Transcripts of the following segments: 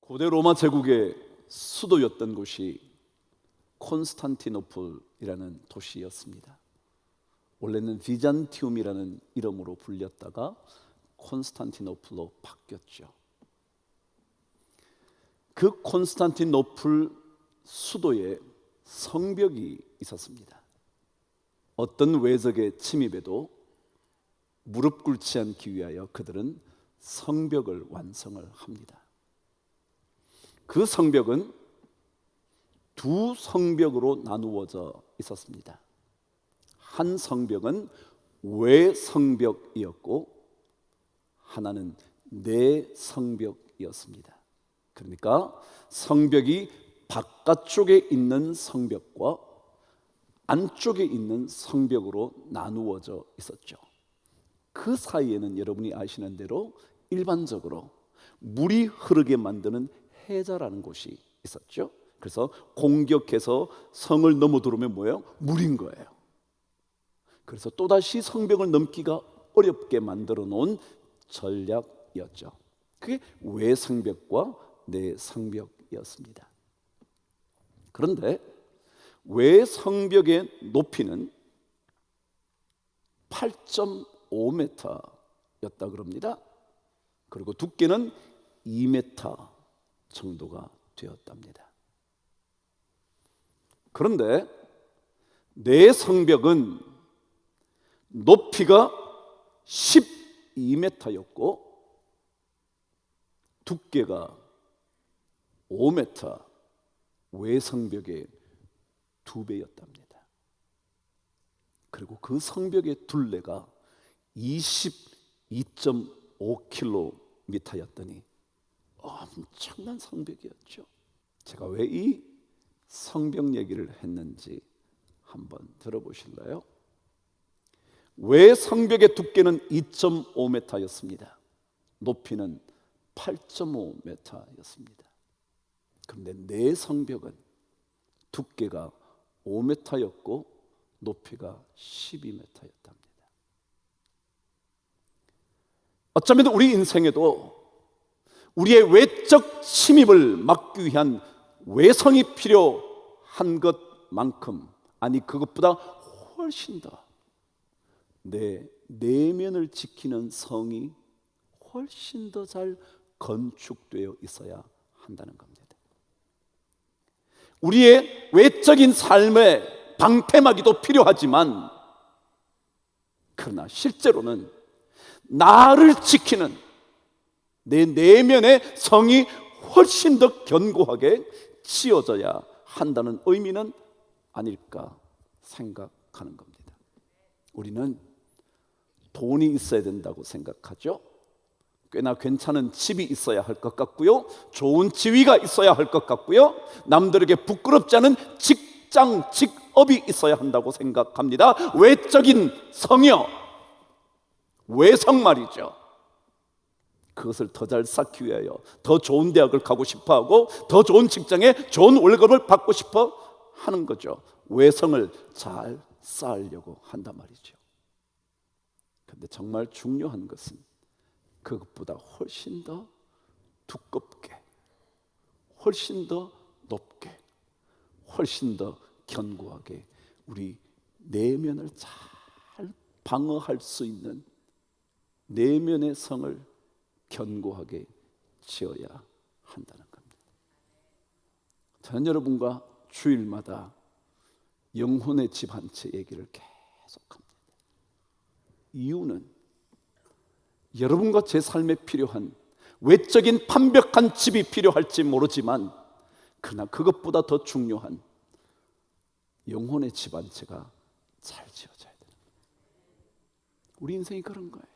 고대 로마 제국의 수도였던 곳이 콘스탄티노플이라는 도시였습니다. 원래는 비잔티움이라는 이름으로 불렸다가 콘스탄티노플로 바뀌었죠. 그 콘스탄티노플 수도에 성벽이 있었습니다. 어떤 외적의 침입에도 무릎 꿇지 않기 위하여 그들은 성벽을 완성을 합니다. 그 성벽은 두 성벽으로 나누어져 있었습니다. 한 성벽은 외성벽이었고 하나는 내성벽이었습니다. 그러니까 성벽이 바깥쪽에 있는 성벽과 안쪽에 있는 성벽으로 나누어져 있었죠. 그 사이에는 여러분이 아시는 대로 일반적으로 물이 흐르게 만드는 해자라는 곳이 있었죠. 그래서 공격해서 성을 넘어 들어오면 뭐예요? 물인 거예요. 그래서 또다시 성벽을 넘기가 어렵게 만들어 놓은 전략이었죠. 그게 외성벽과 내성벽이었습니다. 그런데 외성벽의 높이는 8.5m였다 그럽니다. 그리고 두께는 2m 정도가 되었답니다. 그런데 내성벽은 높이가 12m였고 두께가 5m, 외성벽의 2배였답니다. 그리고 그 성벽의 둘레가 22.5km였더니 엄청난 성벽이었죠. 제가 왜 이 성벽 얘기를 했는지 한번 들어보실래요? 왜 성벽의 두께는 2.5m였습니다. 높이는 8.5m였습니다. 그런데 내 성벽은 두께가 5m였고 높이가 12m였답니다. 어쩌면 우리 인생에도 우리의 외적 침입을 막기 위한 외성이 필요한 것만큼, 아니 그것보다 훨씬 더 내 내면을 지키는 성이 훨씬 더 잘 건축되어 있어야 한다는 겁니다. 우리의 외적인 삶의 방패막이도 필요하지만 그러나 실제로는 나를 지키는 내 내면의 성이 훨씬 더 견고하게 지어져야 한다는 의미는 아닐까 생각하는 겁니다. 우리는 돈이 있어야 된다고 생각하죠. 꽤나 괜찮은 집이 있어야 할 것 같고요, 좋은 지위가 있어야 할 것 같고요, 남들에게 부끄럽지 않은 직장, 직업이 있어야 한다고 생각합니다. 외적인 성이요, 외성 말이죠. 그것을 더 잘 쌓기 위하여 더 좋은 대학을 가고 싶어하고 더 좋은 직장에 좋은 월급을 받고 싶어 하는 거죠. 외성을 잘 쌓으려고 한단 말이죠. 그런데 정말 중요한 것은 그것보다 훨씬 더 두껍게, 훨씬 더 높게, 훨씬 더 견고하게 우리 내면을 잘 방어할 수 있는 내면의 성을 견고하게 지어야 한다는 겁니다. 저는 여러분과 주일마다 영혼의 집 한 채 얘기를 계속합니다. 이유는 여러분과 제 삶에 필요한 외적인 완벽한 집이 필요할지 모르지만 그러나 그것보다 더 중요한 영혼의 집 한 채가 잘 지어져야 돼요. 우리 인생이 그런 거예요.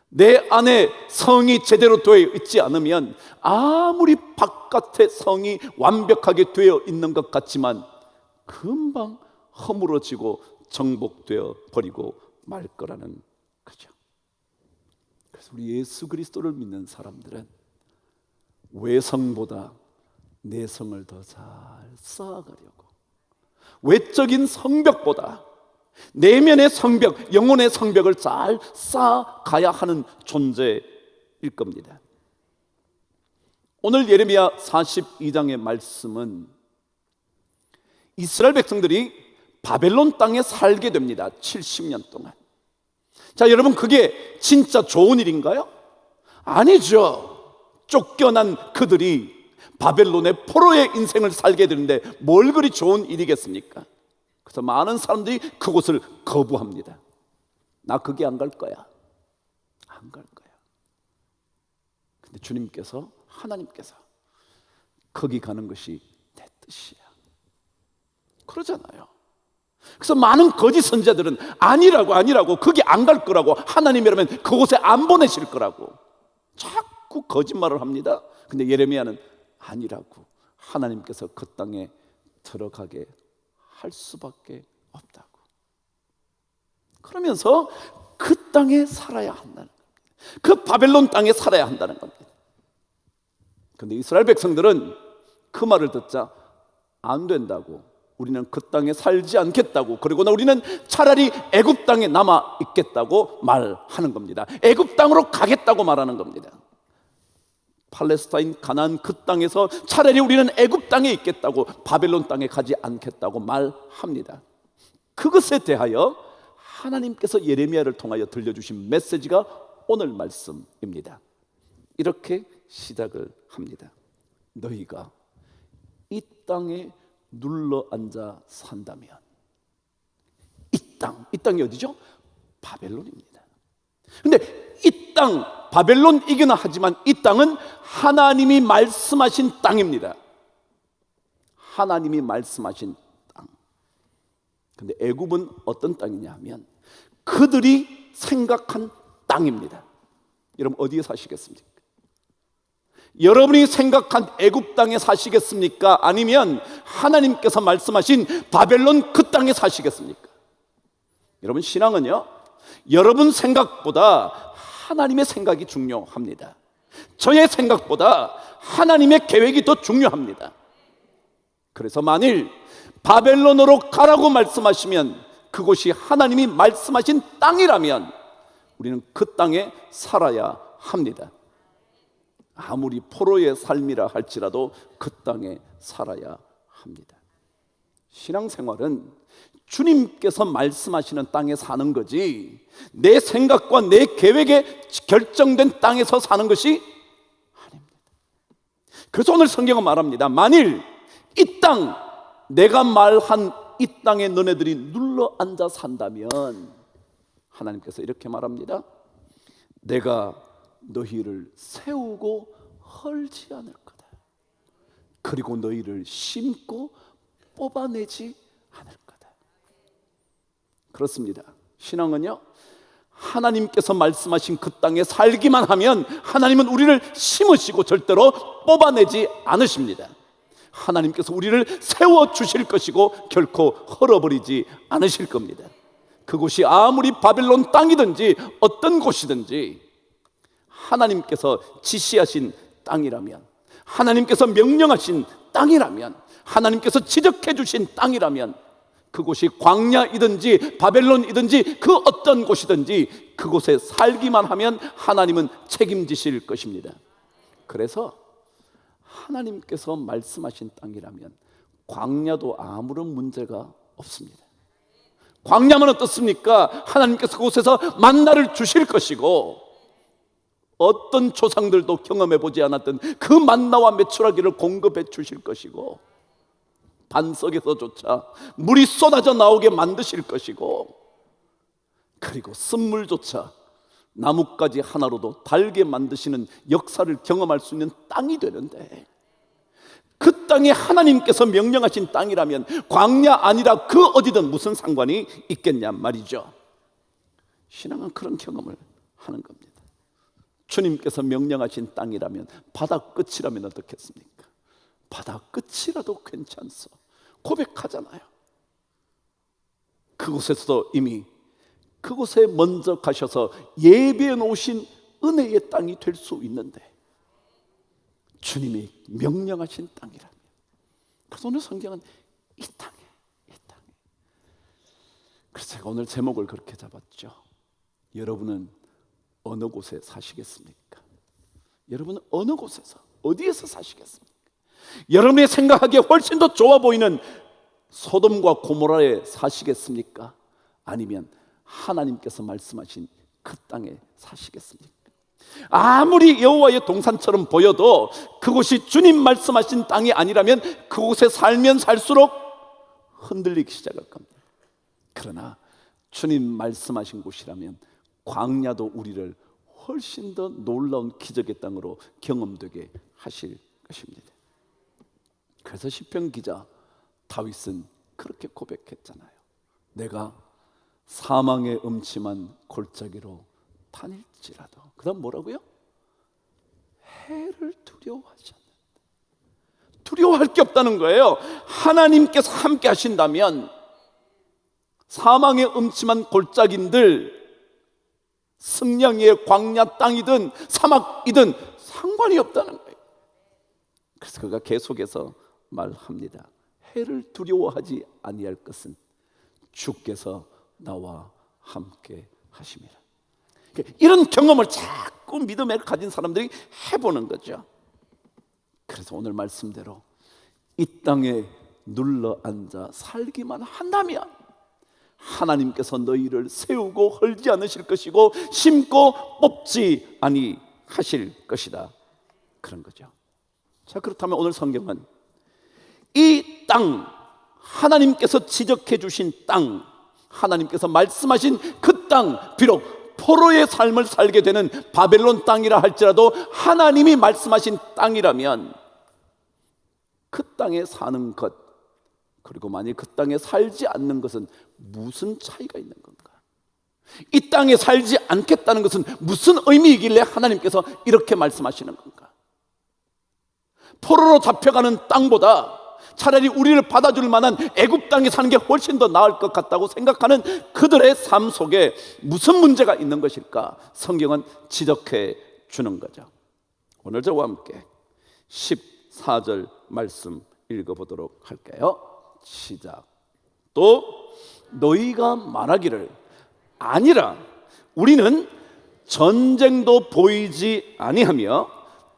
내 안에 성이 제대로 되어 있지 않으면 아무리 바깥의 성이 완벽하게 되어 있는 것 같지만 금방 허물어지고 정복되어 버리고 말 거라는 거죠. 그래서 우리 예수 그리스도를 믿는 사람들은 외성보다 내성을 더 잘 쌓아가려고, 외적인 성벽보다 내면의 성벽, 영혼의 성벽을 잘 쌓아가야 하는 존재일 겁니다. 오늘 예레미야 42장의 말씀은 이스라엘 백성들이 바벨론 땅에 살게 됩니다. 70년 동안. 자, 여러분, 그게 진짜 좋은 일인가요? 아니죠. 쫓겨난 그들이 바벨론의 포로의 인생을 살게 되는데 뭘 그리 좋은 일이겠습니까? 그래서 많은 사람들이 그곳을 거부합니다. 나 거기 안 갈 거야. 안 갈 거야. 근데 주님께서, 하나님께서 거기 가는 것이 내 뜻이야, 그러잖아요. 그래서 많은 거짓 선지자들은 아니라고 거기 안 갈 거라고, 하나님이라면 그곳에 안 보내실 거라고 자꾸 거짓말을 합니다. 근데 예레미야는 아니라고, 하나님께서 그 땅에 들어가게 할 수밖에 없다고. 그러면서 그 땅에 살아야 한다는 겁니다. 그 바벨론 땅에 살아야 한다는 겁니다. 근데 이스라엘 백성들은 그 말을 듣자 안 된다고, 우리는 그 땅에 살지 않겠다고, 그리고는 우리는 차라리 애굽 땅에 남아 있겠다고 말하는 겁니다. 애굽 땅으로 가겠다고 말하는 겁니다. 팔레스타인 가나안 그 땅에서 차라리 우리는 애굽 땅에 있겠다고, 바벨론 땅에 가지 않겠다고 말합니다. 그것에 대하여 하나님께서 예레미야를 통하여 들려주신 메시지가 오늘 말씀입니다. 이렇게 시작을 합니다. 너희가 이 땅에 눌러 앉아 산다면, 이 땅이 어디죠? 바벨론입니다. 근데 이 땅, 바벨론이기는 하지만 이 땅은 하나님이 말씀하신 땅입니다. 하나님이 말씀하신 땅. 근데 애굽은 어떤 땅이냐 하면 그들이 생각한 땅입니다. 여러분, 어디에 사시겠습니까? 여러분이 생각한 애굽 땅에 사시겠습니까? 아니면 하나님께서 말씀하신 바벨론 그 땅에 사시겠습니까? 여러분, 신앙은요, 여러분 생각보다 하나님의 생각이 중요합니다. 저의 생각보다 하나님의 계획이 더 중요합니다. 그래서 만일 바벨론으로 가라고 말씀하시면, 그곳이 하나님이 말씀하신 땅이라면 우리는 그 땅에 살아야 합니다. 아무리 포로의 삶이라 할지라도 그 땅에 살아야 합니다. 신앙생활은 주님께서 말씀하시는 땅에 사는 거지, 내 생각과 내 계획에 결정된 땅에서 사는 것이 아닙니다. 그래서 오늘 성경은 말합니다. 만일 이 땅, 내가 말한 이 땅에 너네들이 눌러 앉아 산다면, 하나님께서 이렇게 말합니다. 내가 너희를 세우고 헐지 않을 거다. 그리고 너희를 심고 뽑아내지 않을 거다. 그렇습니다. 신앙은요, 하나님께서 말씀하신 그 땅에 살기만 하면 하나님은 우리를 심으시고 절대로 뽑아내지 않으십니다. 하나님께서 우리를 세워주실 것이고 결코 헐어버리지 않으실 겁니다. 그곳이 아무리 바벨론 땅이든지 어떤 곳이든지 하나님께서 지시하신 땅이라면, 하나님께서 명령하신 땅이라면, 하나님께서 지적해 주신 땅이라면, 그곳이 광야이든지 바벨론이든지 그 어떤 곳이든지 그곳에 살기만 하면 하나님은 책임지실 것입니다. 그래서 하나님께서 말씀하신 땅이라면 광야도 아무런 문제가 없습니다. 광야면 어떻습니까? 하나님께서 그곳에서 만나를 주실 것이고, 어떤 조상들도 경험해 보지 않았던 그 만나와 메추라기를 공급해 주실 것이고, 반석에서조차 물이 쏟아져 나오게 만드실 것이고, 그리고 쓴물조차 나뭇가지 하나로도 달게 만드시는 역사를 경험할 수 있는 땅이 되는데, 그 땅이 하나님께서 명령하신 땅이라면 광야 아니라 그 어디든 무슨 상관이 있겠냐 말이죠. 신앙은 그런 경험을 하는 겁니다. 주님께서 명령하신 땅이라면, 바다 끝이라면 어떻겠습니까? 바다 끝이라도 괜찮소 고백하잖아요. 그곳에서도 이미 그곳에 먼저 가셔서 예배해 놓으신 은혜의 땅이 될 수 있는데, 주님이 명령하신 땅이라면, 그래서 오늘 성경은 이 땅에. 그래서 제가 오늘 제목을 그렇게 잡았죠. 여러분은 어느 곳에 사시겠습니까? 여러분은 어느 곳에서 어디에서 사시겠습니까? 여러분이 생각하기에 훨씬 더 좋아 보이는 소돔과 고모라에 사시겠습니까? 아니면 하나님께서 말씀하신 그 땅에 사시겠습니까? 아무리 여호와의 동산처럼 보여도 그곳이 주님 말씀하신 땅이 아니라면 그곳에 살면 살수록 흔들리기 시작할 겁니다. 그러나 주님 말씀하신 곳이라면 광야도 우리를 훨씬 더 놀라운 기적의 땅으로 경험되게 하실 것입니다. 그래서 시편 기자 다윗은 그렇게 고백했잖아요. 내가 사망의 음침한 골짜기로 다닐지라도, 그 다음 뭐라고요? 해를 두려워하지 않는다. 두려워할 게 없다는 거예요. 하나님께서 함께 하신다면 사망의 음침한 골짜기인들, 승량의 광야 땅이든 사막이든 상관이 없다는 거예요. 그래서 그가 계속해서 말합니다. 해를 두려워하지 아니할 것은 주께서 나와 함께 하심이라. 이런 경험을 자꾸 믿음에 가진 사람들이 해보는 거죠. 그래서 오늘 말씀대로 이 땅에 눌러 앉아 살기만 한다면 하나님께서 너희를 세우고 헐지 않으실 것이고 심고 뽑지 아니하실 것이다, 그런 거죠. 자, 그렇다면 오늘 성경은 이 땅, 하나님께서 지적해 주신 땅, 하나님께서 말씀하신 그 땅, 비록 포로의 삶을 살게 되는 바벨론 땅이라 할지라도 하나님이 말씀하신 땅이라면 그 땅에 사는 것, 그리고 만약 그 땅에 살지 않는 것은 무슨 차이가 있는 건가? 이 땅에 살지 않겠다는 것은 무슨 의미이길래 하나님께서 이렇게 말씀하시는 건가? 포로로 잡혀가는 땅보다 차라리 우리를 받아줄 만한 애굽 땅에 사는 게 훨씬 더 나을 것 같다고 생각하는 그들의 삶 속에 무슨 문제가 있는 것일까? 성경은 지적해 주는 거죠. 오늘 저와 함께 14절 말씀 읽어보도록 할게요. 시작. 또 너희가 말하기를 아니라 우리는 전쟁도 보이지 아니하며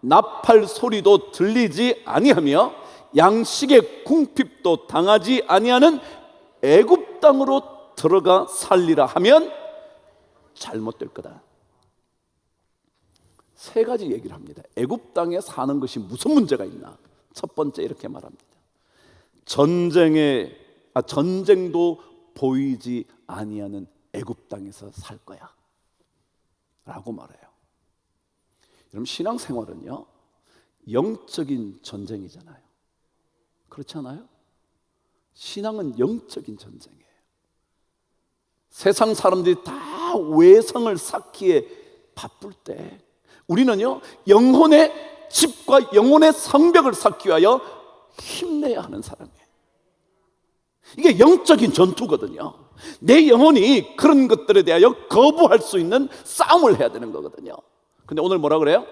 나팔 소리도 들리지 아니하며 양식의 궁핍도 당하지 아니하는 애굽 땅으로 들어가 살리라 하면 잘못될 거다. 세 가지 얘기를 합니다. 애굽 땅에 사는 것이 무슨 문제가 있나? 첫 번째 이렇게 말합니다. 전쟁도 보이지 아니하는 애굽 땅에서 살 거야 라고 말해요. 여러분, 신앙생활은요 영적인 전쟁이잖아요. 그렇지 않아요? 신앙은 영적인 전쟁이에요. 세상 사람들이 다 외성을 쌓기에 바쁠 때 우리는요 영혼의 집과 영혼의 성벽을 쌓기 위하여 힘내야 하는 사람이에요. 이게 영적인 전투거든요. 내 영혼이 그런 것들에 대하여 거부할 수 있는 싸움을 해야 되는 거거든요. 근데 오늘 뭐라 그래요?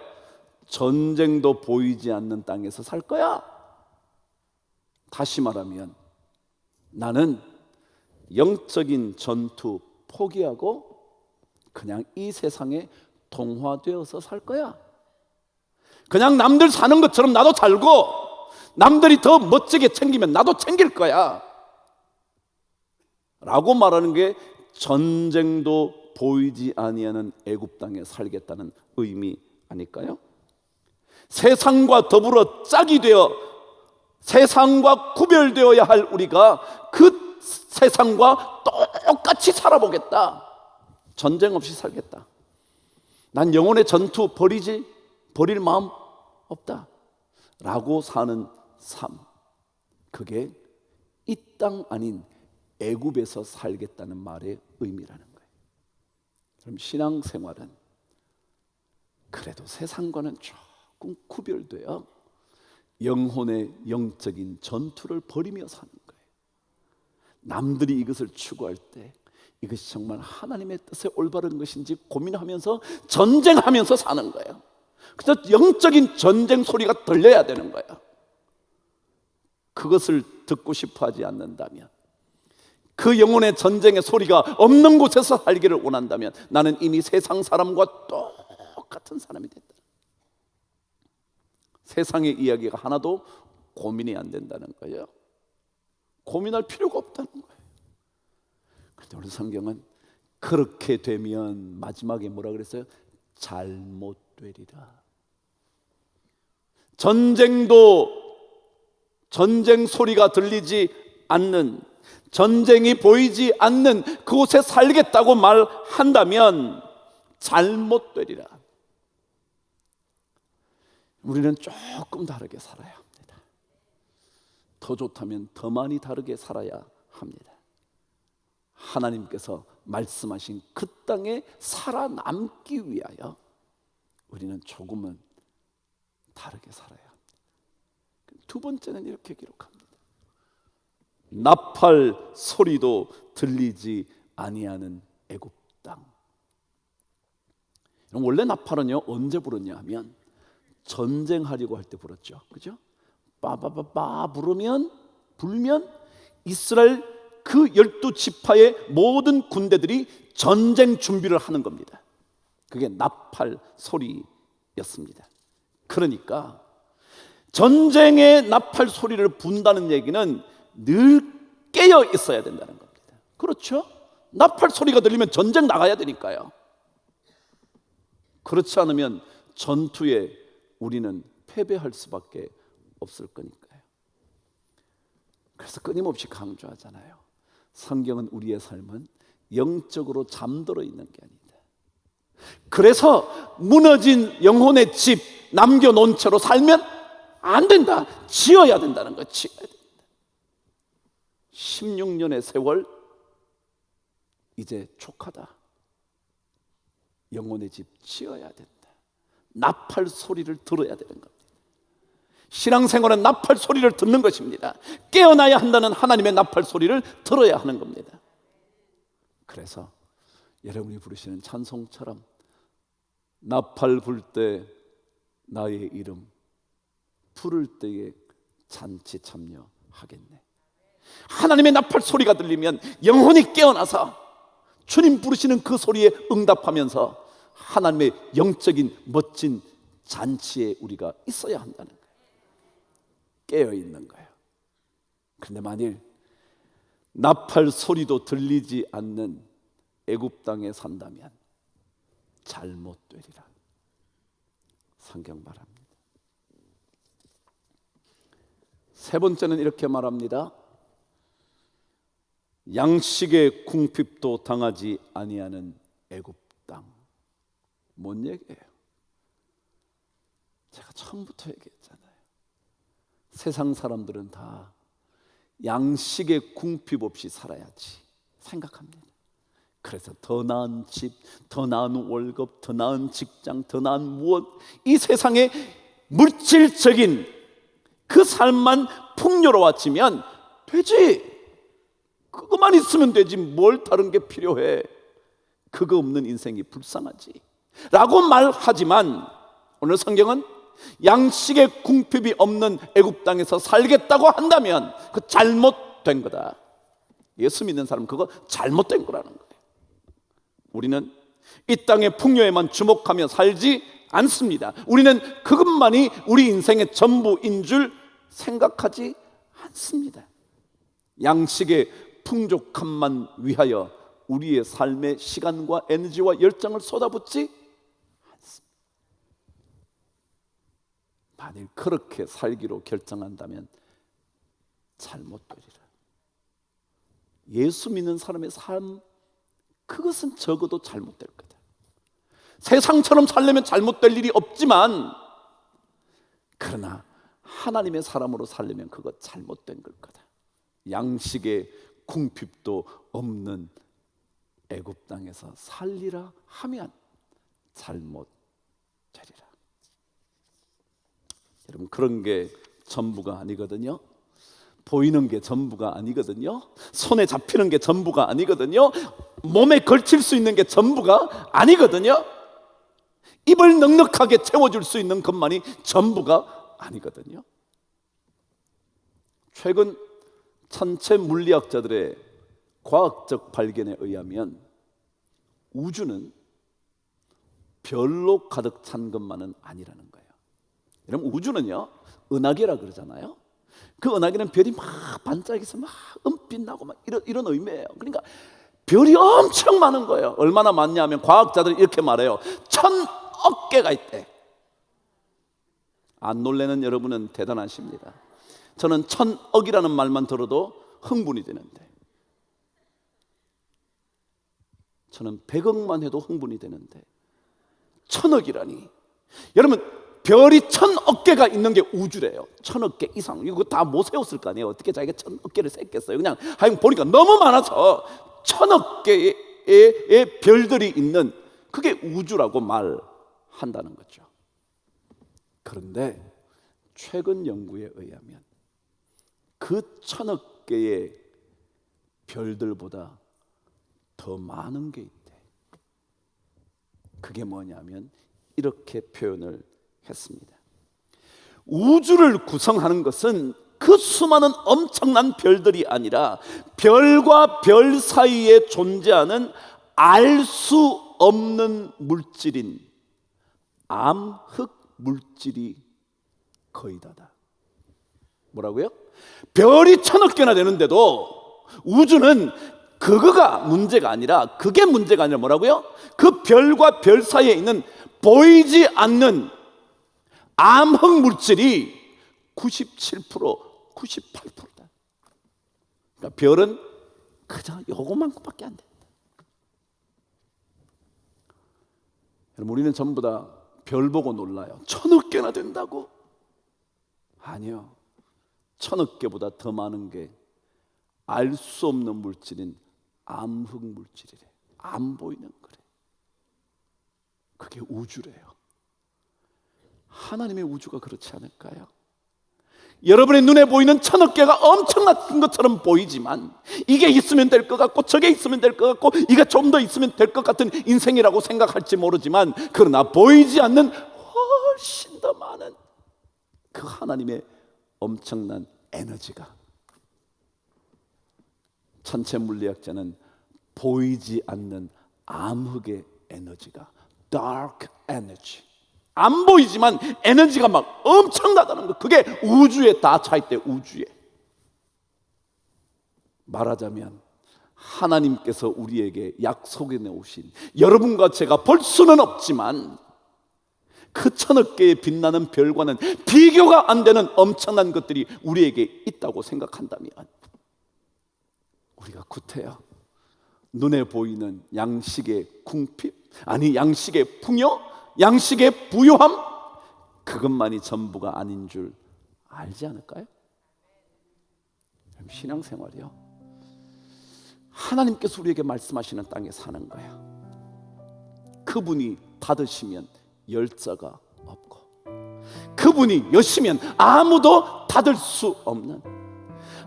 전쟁도 보이지 않는 땅에서 살 거야. 다시 말하면 나는 영적인 전투 포기하고 그냥 이 세상에 동화되어서 살 거야. 그냥 남들 사는 것처럼 나도 살고 남들이 더 멋지게 챙기면 나도 챙길 거야 라고 말하는 게 전쟁도 보이지 아니하는 애굽 땅에 살겠다는 의미 아닐까요? 세상과 더불어 짝이 되어 세상과 구별되어야 할 우리가 그 세상과 똑같이 살아보겠다. 전쟁 없이 살겠다. 난 영혼의 전투 버릴 마음 없다 라고 사는 삶, 그게 이 땅 아닌 애굽에서 살겠다는 말의 의미라는 거예요. 그럼 신앙생활은 그래도 세상과는 조금 구별되어 영혼의 영적인 전투를 벌이며 사는 거예요. 남들이 이것을 추구할 때 이것이 정말 하나님의 뜻에 올바른 것인지 고민하면서 전쟁하면서 사는 거예요. 그래서 영적인 전쟁 소리가 들려야 되는 거예요. 그것을 듣고 싶어 하지 않는다면, 그 영혼의 전쟁의 소리가 없는 곳에서 살기를 원한다면 나는 이미 세상 사람과 똑같은 사람이 된다. 세상의 이야기가 하나도 고민이 안 된다는 거예요. 고민할 필요가 없다는 거예요. 그런데 우리 성경은 그렇게 되면 마지막에 뭐라 그랬어요? 잘못되리라. 전쟁 소리가 들리지 않는, 전쟁이 보이지 않는 그곳에 살겠다고 말한다면 잘못되리라. 우리는 조금 다르게 살아야 합니다. 더 좋다면 더 많이 다르게 살아야 합니다. 하나님께서 말씀하신 그 땅에 살아남기 위하여 우리는 조금은 다르게 살아야 합니다. 두 번째는 이렇게 기록합니다. 나팔 소리도 들리지 아니하는 애굽 땅. 원래 나팔은요 언제 불었냐 하면 전쟁하려고 할 때 불었죠. 그죠? 빠바바바 불면 이스라엘 그 12지파의 모든 군대들이 전쟁 준비를 하는 겁니다. 그게 나팔 소리였습니다. 그러니까 전쟁의 나팔 소리를 분다는 얘기는 늘 깨어 있어야 된다는 겁니다. 그렇죠? 나팔 소리가 들리면 전쟁 나가야 되니까요. 그렇지 않으면 전투에 우리는 패배할 수밖에 없을 거니까요. 그래서 끊임없이 강조하잖아요. 성경은 우리의 삶은 영적으로 잠들어 있는 게 아니다. 그래서 무너진 영혼의 집 남겨놓은 채로 살면 안 된다. 지어야 된다는 거. 지어야 된다. 16년의 세월 이제 촉하다. 영혼의 집 지어야 된다. 나팔 소리를 들어야 되는 겁니다. 신앙생활은 나팔 소리를 듣는 것입니다. 깨어나야 한다는 하나님의 나팔 소리를 들어야 하는 겁니다. 그래서 여러분이 부르시는 찬송처럼 나팔 불 때 나의 이름, 부를 때에 잔치 참여하겠네. 하나님의 나팔 소리가 들리면 영혼이 깨어나서 주님 부르시는 그 소리에 응답하면서 하나님의 영적인 멋진 잔치에 우리가 있어야 한다는 거예요. 깨어 있는 거예요. 그런데 만일 나팔 소리도 들리지 않는 애굽 땅에 산다면 잘못되리라. 성경 말합니다. 세 번째는 이렇게 말합니다. 양식의 궁핍도 당하지 아니하는 애굽 땅. 뭔 얘기예요? 제가 처음부터 얘기했잖아요. 세상 사람들은 다 양식의 궁핍 없이 살아야지 생각합니다. 그래서 더 나은 집, 더 나은 월급, 더 나은 직장, 더 나은 무엇, 이 세상의 물질적인 그 삶만 풍요로워지면 되지. 그것만 있으면 되지. 뭘 다른 게 필요해. 그거 없는 인생이 불쌍하지 라고 말하지만 오늘 성경은 양식의 궁핍이 없는 애굽 땅에서 살겠다고 한다면 그 잘못된 거다. 예수 믿는 사람은 그거 잘못된 거라는 거예요. 우리는 이 땅의 풍요에만 주목하며 살지 않습니다. 우리는 그것만이 우리 인생의 전부인 줄 생각하지 않습니다. 양식의 풍족함만 위하여 우리의 삶의 시간과 에너지와 열정을 쏟아붓지 않습니다. 만일 그렇게 살기로 결정한다면 잘못되리라. 예수 믿는 사람의 삶, 그것은 적어도 잘못될 거다. 세상처럼 살려면 잘못될 일이 없지만 그러나 하나님의 사람으로 살려면 그거 잘못된 걸 거다. 양식의 궁핍도 없는 애굽 땅에서 살리라 하면 잘못되리라. 여러분, 그런 게 전부가 아니거든요. 보이는 게 전부가 아니거든요. 손에 잡히는 게 전부가 아니거든요. 몸에 걸칠 수 있는 게 전부가 아니거든요. 입을 넉넉하게 채워줄 수 있는 것만이 전부가 아니거든요. 최근 천체 물리학자들의 과학적 발견에 의하면 우주는 별로 가득 찬 것만은 아니라는 거예요. 여러분, 우주는요 은하계라 그러잖아요. 그 은하계는 별이 막 반짝여서 막 은빛 나고 막 이런 의미예요. 그러니까 별이 엄청 많은 거예요. 얼마나 많냐면 과학자들이 이렇게 말해요. 1000억 개가 있대. 안 놀래는 여러분은 대단하십니다. 저는 1000억이라는 말만 들어도 흥분이 되는데, 저는 100억만 해도 흥분이 되는데 1000억이라니. 여러분, 별이 1000억 개가 있는 게 우주래요. 1000억 개 이상. 이거 다 못 세웠을 거 아니에요. 어떻게 자기가 1000억 개를 셌겠어요. 그냥 하여간 보니까 너무 많아서 1000억 개의 별들이 있는, 그게 우주라고 말한다는 거죠. 그런데 최근 연구에 의하면 그 1000억 개의 별들보다 더 많은 게 있대. 그게 뭐냐면 이렇게 표현을 했습니다. 우주를 구성하는 것은 그 수많은 엄청난 별들이 아니라 별과 별 사이에 존재하는 알 수 없는 물질인 암흑 물질이 거의 다다. 뭐라고요? 별이 1000억 개나 되는데도 우주는 그거가 문제가 아니라, 그게 문제가 아니라 뭐라고요? 그 별과 별 사이에 있는 보이지 않는 암흑 물질이 97%, 98%다. 그러니까 별은 그저 요거만큼밖에 안 된다. 여러분, 우리는 전부 다 별 보고 놀라요. 1000억 개나 된다고? 아니요. 1000억 개보다 더 많은 게 알 수 없는 물질인 암흑 물질이래. 안 보이는 거래. 그게 우주래요. 하나님의 우주가 그렇지 않을까요? 여러분의 눈에 보이는 1000억 개가 엄청난 것처럼 보이지만, 이게 있으면 될 것 같고 저게 있으면 될 것 같고 이게 좀 더 있으면 될 것 같은 인생이라고 생각할지 모르지만, 그러나 보이지 않는 훨씬 더 많은 그 하나님의 엄청난 에너지가, 천체 물리학자는 보이지 않는 암흑의 에너지가 dark energy, 안 보이지만 에너지가 막 엄청나다는 거, 그게 우주에 다 차있대. 우주에. 말하자면 하나님께서 우리에게 약속해 놓으신, 여러분과 제가 볼 수는 없지만 그 1000억 개의 빛나는 별과는 비교가 안 되는 엄청난 것들이 우리에게 있다고 생각한다면, 우리가 구태여 눈에 보이는 양식의 궁핍, 아니 양식의 풍요, 양식의 부요함, 그것만이 전부가 아닌 줄 알지 않을까요? 신앙생활이요, 하나님께서 우리에게 말씀하시는 땅에 사는 거야. 그분이 닫으시면 열자가 없고, 그분이 여시면 아무도 닫을 수 없는,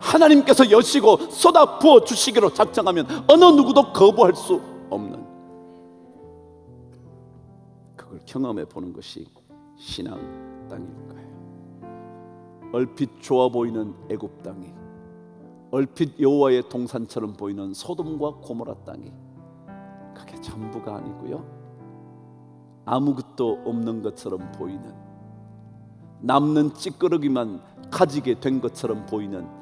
하나님께서 여시고 쏟아 부어 주시기로 작정하면 어느 누구도 거부할 수 없는, 그걸 경험해 보는 것이 신앙 땅일 거예요. 얼핏 좋아 보이는 애굽 땅이, 얼핏 여호와의 동산처럼 보이는 소돔과 고모라 땅이, 그게 전부가 아니고요, 아무것도 없는 것처럼 보이는, 남는 찌끄러기만 가지게 된 것처럼 보이는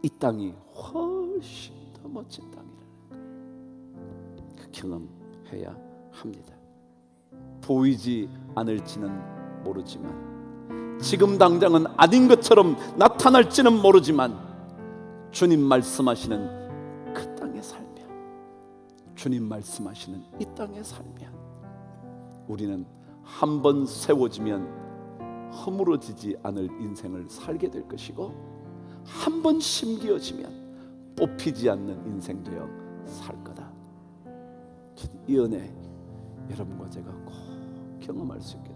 이 땅이 훨씬 더 멋진 땅이라는 거예요. 그 경험해야 합니다. 보이지 않을지는 모르지만, 지금 당장은 아닌 것처럼 나타날지는 모르지만, 주님 말씀하시는 그 땅에 살며, 주님 말씀하시는 이 땅에 살며, 우리는 한 번 세워지면 허물어지지 않을 인생을 살게 될 것이고, 한 번 심기어지면 뽑히지 않는 인생 되어 살 거다. 이 은혜 여러분과 제가 꼭 경험할 수 있게